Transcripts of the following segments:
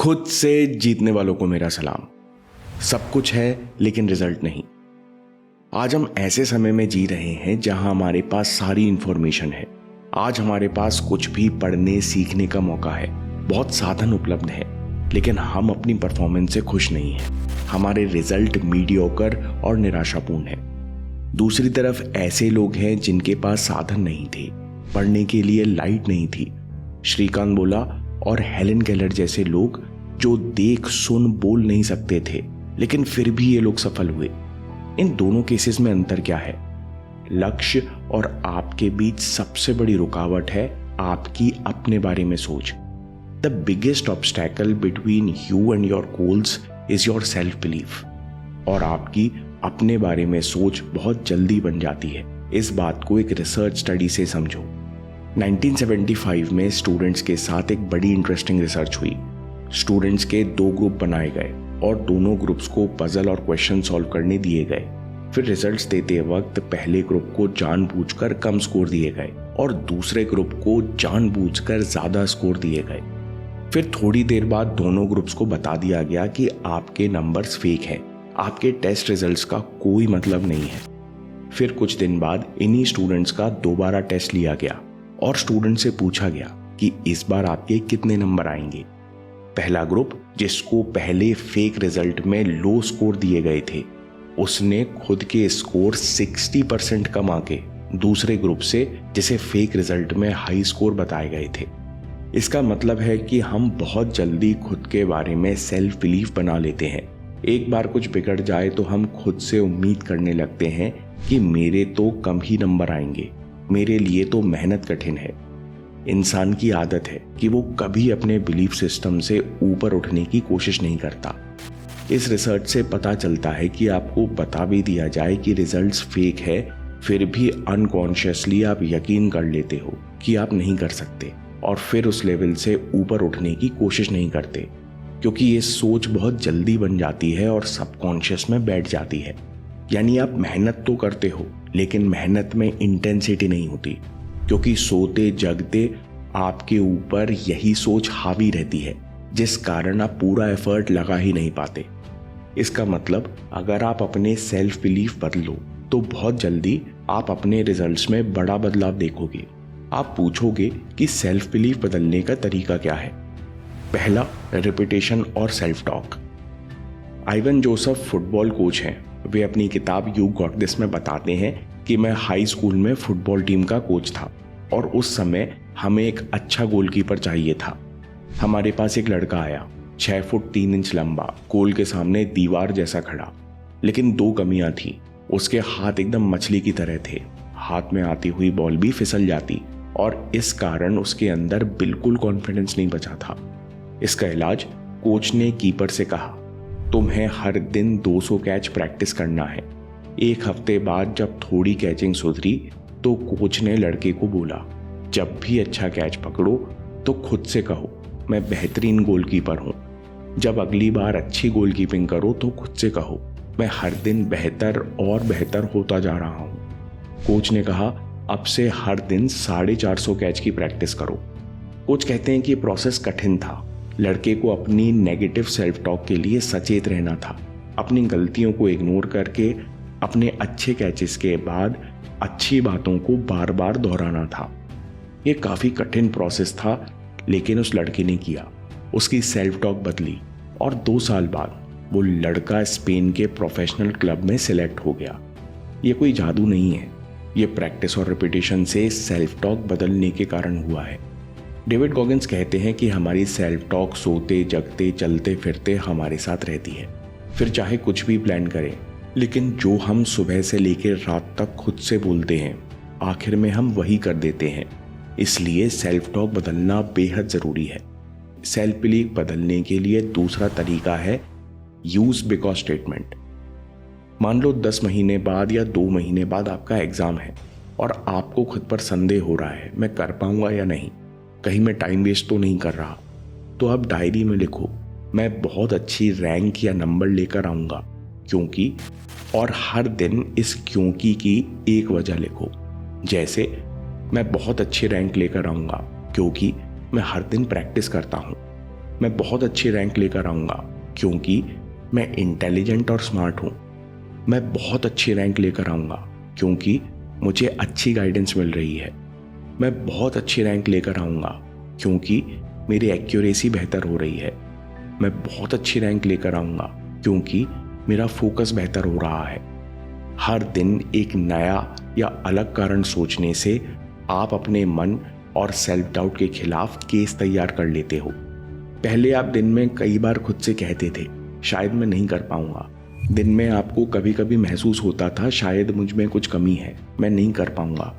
खुद से जीतने वालों को मेरा सलाम। सब कुछ है लेकिन रिजल्ट नहीं। आज हम ऐसे समय में जी रहे हैं जहां हमारे पास सारी इंफॉर्मेशन है। आज हमारे पास कुछ भी पढ़ने सीखने का मौका है, बहुत साधन उपलब्ध है, लेकिन हम अपनी परफॉर्मेंस से खुश नहीं हैं। हमारे रिजल्ट मीडियोकर और निराशापूर्ण है। दूसरी तरफ ऐसे लोग हैं जिनके पास साधन नहीं थे, पढ़ने के लिए लाइट नहीं थी। श्रीकांत बोला और हेलेन केलर जैसे लोग जो देख सुन बोल नहीं सकते थे, लेकिन फिर भी ये लोग सफल हुए। इन दोनों केसेस में अंतर क्या है? लक्ष्य और आपके बीच सबसे बड़ी रुकावट है आपकी अपने बारे में सोच। The biggest obstacle between you and your goals is your self belief. और आपकी अपने बारे में सोच बहुत जल्दी बन जाती है। इस बात को एक रिसर्च स्टडी से समझो। 1975 में स्टूडेंट्स के साथ एक बड़ी इंटरेस्टिंग रिसर्च हुई। स्टूडेंट्स के 2 ग्रुप बनाए गए और दोनों ग्रुप्स को पजल और क्वेश्चन सॉल्व करने दिए गए। फिर रिजल्ट्स देते वक्त पहले ग्रुप को जानबूझकर कम स्कोर दिए गए और दूसरे ग्रुप को जानबूझकर ज्यादा स्कोर दिए गए। फिर थोड़ी देर बाद दोनों ग्रुप्स को बता दिया गया कि आपके नंबर्स फेक हैं, आपके टेस्ट रिजल्ट्स का कोई मतलब नहीं है। फिर कुछ दिन बाद इन्हीं स्टूडेंट्स का दोबारा टेस्ट लिया गया और स्टूडेंट से पूछा गया कि इस बार आपके कितने नंबर आएंगे। पहला ग्रुप, जिसको पहले फेक रिजल्ट में लो स्कोर दिए गए थे, उसने खुद के स्कोर 60% कम आके दूसरे ग्रुप से, जिसे फेक रिजल्ट में हाई स्कोर बताए गए थे। इसका मतलब है कि हम बहुत जल्दी खुद के बारे में सेल्फ बिलीफ बना लेते हैं। एक बार कुछ बिगड़ जाए तो हम खुद से उम्मीद करने लगते हैं कि मेरे तो कम ही नंबर आएंगे, मेरे लिए तो मेहनत कठिन है। इंसान की आदत है कि वो कभी अपने बिलीफ सिस्टम से ऊपर उठने की कोशिश नहीं करता। इस रिसर्च से पता चलता है कि आपको बता भी दिया जाए कि रिजल्ट्स फेक है, फिर भी अनकॉन्शियसली आप यकीन कर लेते हो कि आप नहीं कर सकते और फिर उस लेवल से ऊपर उठने की कोशिश नहीं करते, क्योंकि ये सोच बहुत जल्दी बन जाती है और सबकॉन्शियस में बैठ जाती है। यानी आप मेहनत तो करते हो, लेकिन मेहनत में इंटेंसिटी नहीं होती, क्योंकि सोते जगते आपके ऊपर यही सोच हावी रहती है, जिस कारण आप पूरा एफर्ट लगा ही नहीं पाते। इसका मतलब अगर आप अपने सेल्फ बिलीफ बदलो तो बहुत जल्दी आप अपने रिजल्ट्स में बड़ा बदलाव देखोगे। आप पूछोगे कि सेल्फ बिलीफ बदलने का तरीका क्या है? पहला, रिपीटेशन और self talk. Ivan Joseph football coach हैं। वे अपनी किताब यू गॉट दिस में बताते हैं कि मैं हाई स्कूल में फुटबॉल टीम का कोच था और उस समय हमें एक अच्छा गोलकीपर चाहिए था। हमारे पास एक लड़का आया, 6 फुट 3 इंच लंबा, गोल के सामने दीवार जैसा खड़ा, लेकिन 2 कमियां थी। उसके हाथ एकदम मछली की तरह थे, हाथ में आती हुई बॉल भी फिसल जाती और इस कारण उसके अंदर बिल्कुल कॉन्फिडेंस नहीं बचा था। इसका इलाज, कोच ने कीपर से कहा, तुम्हें हर दिन 200 कैच प्रैक्टिस करना है। 1 हफ्ते बाद जब थोड़ी कैचिंग सुधरी तो कोच ने लड़के को बोला, जब भी अच्छा कैच पकड़ो तो खुद से कहो, मैं बेहतरीन गोलकीपर हूँ। जब अगली बार अच्छी गोलकीपिंग करो तो खुद से कहो, मैं हर दिन बेहतर और बेहतर होता जा रहा हूँ। कोच ने कहा, अब से हर दिन 450 कैच की प्रैक्टिस करो। कोच कहते हैं कि प्रोसेस कठिन था। लड़के को अपनी नेगेटिव सेल्फ टॉक के लिए सचेत रहना था, अपनी गलतियों को इग्नोर करके अपने अच्छे कैचेस के बाद अच्छी बातों को बार बार दोहराना था। यह काफी कठिन प्रोसेस था, लेकिन उस लड़के ने किया। उसकी सेल्फ टॉक बदली और 2 साल बाद वो लड़का स्पेन के प्रोफेशनल क्लब में सिलेक्ट हो गया। ये कोई जादू नहीं है, ये प्रैक्टिस और रिपीटेशन से सेल्फ टॉक बदलने के कारण हुआ है। डेविड गॉगिन्स कहते हैं कि हमारी सेल्फ टॉक सोते जगते चलते फिरते हमारे साथ रहती है। फिर चाहे कुछ भी प्लान करें, लेकिन जो हम सुबह से लेकर रात तक खुद से बोलते हैं, आखिर में हम वही कर देते हैं। इसलिए सेल्फ टॉक बदलना बेहद जरूरी है। सेल्फ बिलीफ बदलने के लिए दूसरा तरीका है यूज बिकॉज स्टेटमेंट। मान लो 10 महीने बाद या 2 महीने बाद आपका एग्जाम है और आपको खुद पर संदेह हो रहा है, मैं कर पाऊंगा या नहीं, कहीं मैं टाइम वेस्ट तो नहीं कर रहा। तो आप डायरी में लिखो, मैं बहुत अच्छी रैंक या नंबर लेकर आऊंगा क्योंकि, और हर दिन इस क्योंकि की एक वजह लिखो। जैसे, मैं बहुत अच्छी रैंक लेकर आऊंगा क्योंकि मैं हर दिन प्रैक्टिस करता हूँ। मैं बहुत अच्छी रैंक लेकर आऊँगा क्योंकि मैं इंटेलिजेंट और स्मार्ट हूँ। मैं बहुत अच्छी रैंक लेकर आऊँगा क्योंकि मुझे अच्छी गाइडेंस मिल रही है। मैं बहुत अच्छी रैंक लेकर आऊँगा क्योंकि मेरी एक्यूरेसी बेहतर हो रही है। मैं बहुत अच्छी रैंक लेकर आऊँगा क्योंकि मेरा फोकस बेहतर हो रहा है। हर दिन एक नया या अलग कारण सोचने से आप अपने मन और सेल्फ डाउट के खिलाफ केस तैयार कर लेते हो। पहले आप दिन में कई बार खुद से कहते थे शायद मैं नहीं कर पाऊंगा। दिन में आपको कभी कभी महसूस होता था शायद मुझ में कुछ कमी है, मैं नहीं कर पाऊंगा।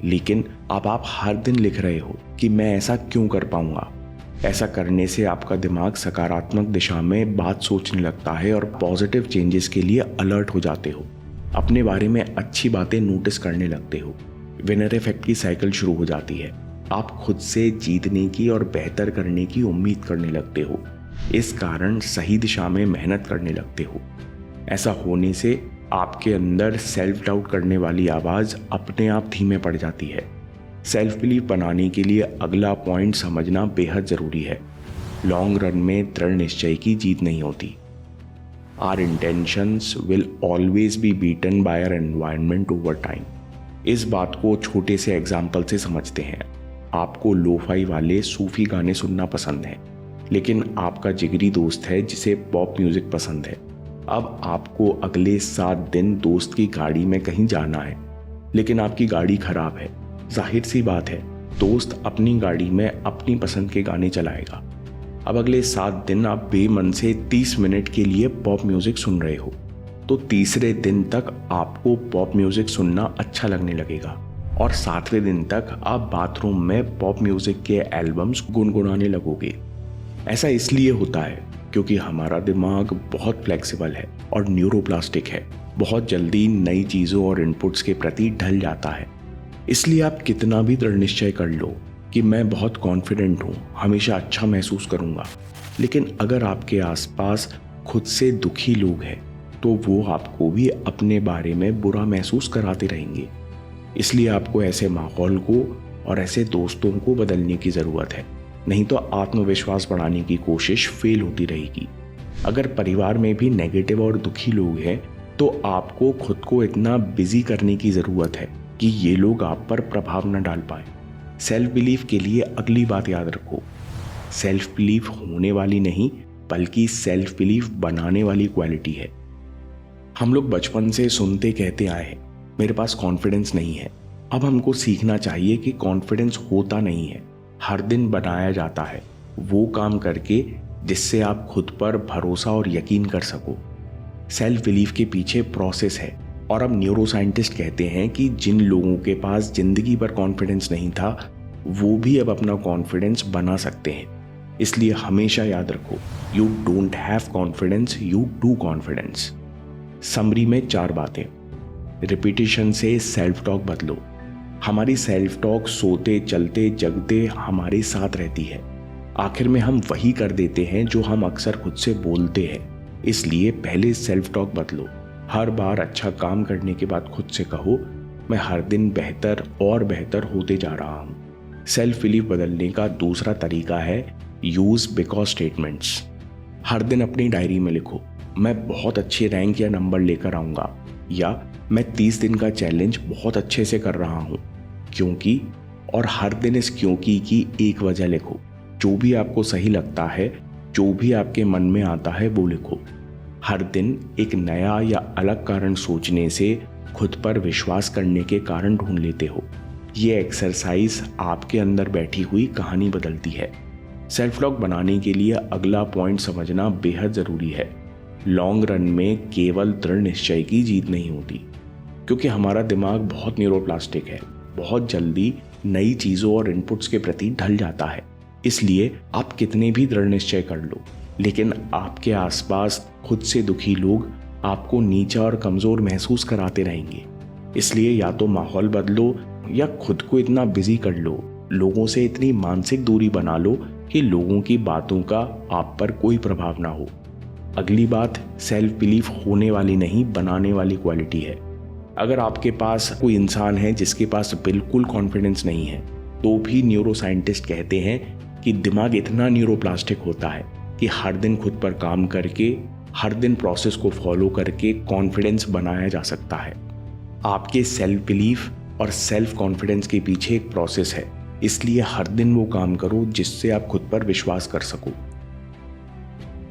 लेकिन अब आप हर दिन लिख रहे हो कि मैं ऐसा क्यों कर पाऊंगा। ऐसा करने से आपका दिमाग सकारात्मक दिशा में बात सोचने लगता है और पॉजिटिव चेंजेस के लिए अलर्ट हो जाते हो। अपने बारे में अच्छी बातें नोटिस करने लगते हो। विनर इफेक्ट की साइकिल शुरू हो जाती है। आप खुद से जीतने की और बेहतर करने की उम्मीद करने लगते हो। इस कारण सही दिशा में मेहनत करने लगते हो। ऐसा होने से आपके अंदर सेल्फ डाउट करने वाली आवाज़ अपने आप धीमे पड़ जाती है। सेल्फ बिलीफ बनाने के लिए अगला पॉइंट समझना बेहद ज़रूरी है। लॉन्ग रन में दृढ़ निश्चय की जीत नहीं होती। Our intentions will always be beaten by our environment over time. इस बात को छोटे से एग्जाम्पल से समझते हैं। आपको लोफाई वाले सूफी गाने सुनना पसंद है, लेकिन आपका जिगरी दोस्त है जिसे पॉप म्यूजिक पसंद है। अब आपको अगले 7 दिन दोस्त की गाड़ी में कहीं जाना है, लेकिन आपकी गाड़ी खराब है। जाहिर सी बात है, दोस्त अपनी गाड़ी में अपनी पसंद के गाने चलाएगा। अब अगले 7 दिन आप बेमन से 30 मिनट के लिए पॉप म्यूजिक सुन रहे हो, तो तीसरे दिन तक आपको पॉप म्यूजिक सुनना अच्छा लगने लगेगा और 7वें दिन तक आप बाथरूम में पॉप म्यूजिक के एल्बम्स गुनगुनाने लगोगे। ऐसा इसलिए होता है क्योंकि हमारा दिमाग बहुत फ्लेक्सिबल है और न्यूरोप्लास्टिक है। बहुत जल्दी नई चीज़ों और इनपुट्स के प्रति ढल जाता है। इसलिए आप कितना भी दृढ़ निश्चय कर लो कि मैं बहुत कॉन्फिडेंट हूँ, हमेशा अच्छा महसूस करूँगा, लेकिन अगर आपके आसपास खुद से दुखी लोग हैं तो वो आपको भी अपने बारे में बुरा महसूस कराते रहेंगे। इसलिए आपको ऐसे माहौल को और ऐसे दोस्तों को बदलने की ज़रूरत है, नहीं तो आत्मविश्वास बढ़ाने की कोशिश फेल होती रहेगी। अगर परिवार में भी नेगेटिव और दुखी लोग हैं तो आपको खुद को इतना बिजी करने की ज़रूरत है कि ये लोग आप पर प्रभाव न डाल पाए। सेल्फ बिलीफ के लिए अगली बात याद रखो, सेल्फ बिलीफ होने वाली नहीं बल्कि सेल्फ बिलीफ बनाने वाली क्वालिटी है। हम लोग बचपन से सुनते कहते आए हैं मेरे पास कॉन्फिडेंस नहीं है। अब हमको सीखना चाहिए कि कॉन्फिडेंस होता नहीं है, हर दिन बनाया जाता है, वो काम करके जिससे आप खुद पर भरोसा और यकीन कर सको। सेल्फ बिलीफ के पीछे प्रोसेस है और अब न्यूरोसाइंटिस्ट कहते हैं कि जिन लोगों के पास जिंदगी पर कॉन्फिडेंस नहीं था वो भी अब अपना कॉन्फिडेंस बना सकते हैं। इसलिए हमेशा याद रखो, you don't have confidence, you do confidence. Summary में 4 बातें। रिपीटिशन से सेल्फ टॉक बदलो। हमारी सेल्फ टॉक सोते चलते जगते हमारे साथ रहती है। आखिर में हम वही कर देते हैं जो हम अक्सर खुद से बोलते हैं। इसलिए पहले सेल्फ टॉक बदलो। हर बार अच्छा काम करने के बाद खुद से कहो मैं हर दिन बेहतर और बेहतर होते जा रहा हूँ। सेल्फ बिलीफ बदलने का दूसरा तरीका है यूज बिकॉज स्टेटमेंट्स। हर दिन अपनी डायरी में लिखो मैं बहुत अच्छे रैंक या नंबर लेकर आऊँगा, या मैं 30 दिन का चैलेंज बहुत अच्छे से कर रहा हूँ क्योंकि। और हर दिन इस क्योंकि की एक वजह लिखो। जो भी आपको सही लगता है, जो भी आपके मन में आता है वो लिखो। हर दिन एक नया या अलग कारण सोचने से खुद पर विश्वास करने के कारण ढूंढ लेते हो। ये एक्सरसाइज आपके अंदर बैठी हुई कहानी बदलती है। सेल्फ टॉक बनाने के लिए अगला पॉइंट समझना बेहद ज़रूरी है। लॉन्ग रन में केवल दृढ़ निश्चय की जीत नहीं होती, क्योंकि हमारा दिमाग बहुत न्यूरोप्लास्टिक है, बहुत जल्दी नई चीज़ों और इनपुट्स के प्रति ढल जाता है। इसलिए आप कितने भी दृढ़ निश्चय कर लो, लेकिन आपके आसपास खुद से दुखी लोग आपको नीचा और कमज़ोर महसूस कराते रहेंगे। इसलिए या तो माहौल बदलो या खुद को इतना बिजी कर लो, लोगों से इतनी मानसिक दूरी बना लो कि लोगों की बातों का आप पर कोई प्रभाव ना हो। अगली बात, सेल्फ बिलीफ होने वाली नहीं बनाने वाली क्वालिटी है। अगर आपके पास कोई इंसान है जिसके पास बिल्कुल कॉन्फिडेंस नहीं है, तो भी न्यूरोसाइंटिस्ट कहते हैं कि दिमाग इतना न्यूरोप्लास्टिक होता है कि हर दिन खुद पर काम करके, हर दिन प्रोसेस को फॉलो करके कॉन्फिडेंस बनाया जा सकता है। आपके सेल्फ बिलीफ और सेल्फ कॉन्फिडेंस के पीछे एक प्रोसेस है, इसलिए हर दिन वो काम करो जिससे आप खुद पर विश्वास कर सको।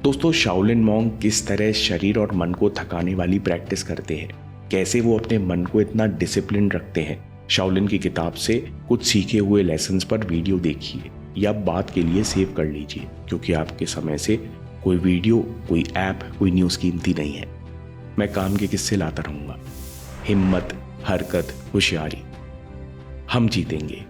दोस्तों, शाओलिन मॉन्क किस तरह शरीर और मन को थकाने वाली प्रैक्टिस करते हैं, कैसे वो अपने मन को इतना डिसिप्लिन रखते हैं, शाओलिन की किताब से कुछ सीखे हुए लेसन्स पर वीडियो देखिए या बात के लिए सेव कर लीजिए, क्योंकि आपके समय से कोई वीडियो, कोई ऐप, कोई न्यूज़ कीमती नहीं है। मैं काम के किस्से लाता रहूँगा। हिम्मत, हरकत, होशियारी, हम जीतेंगे।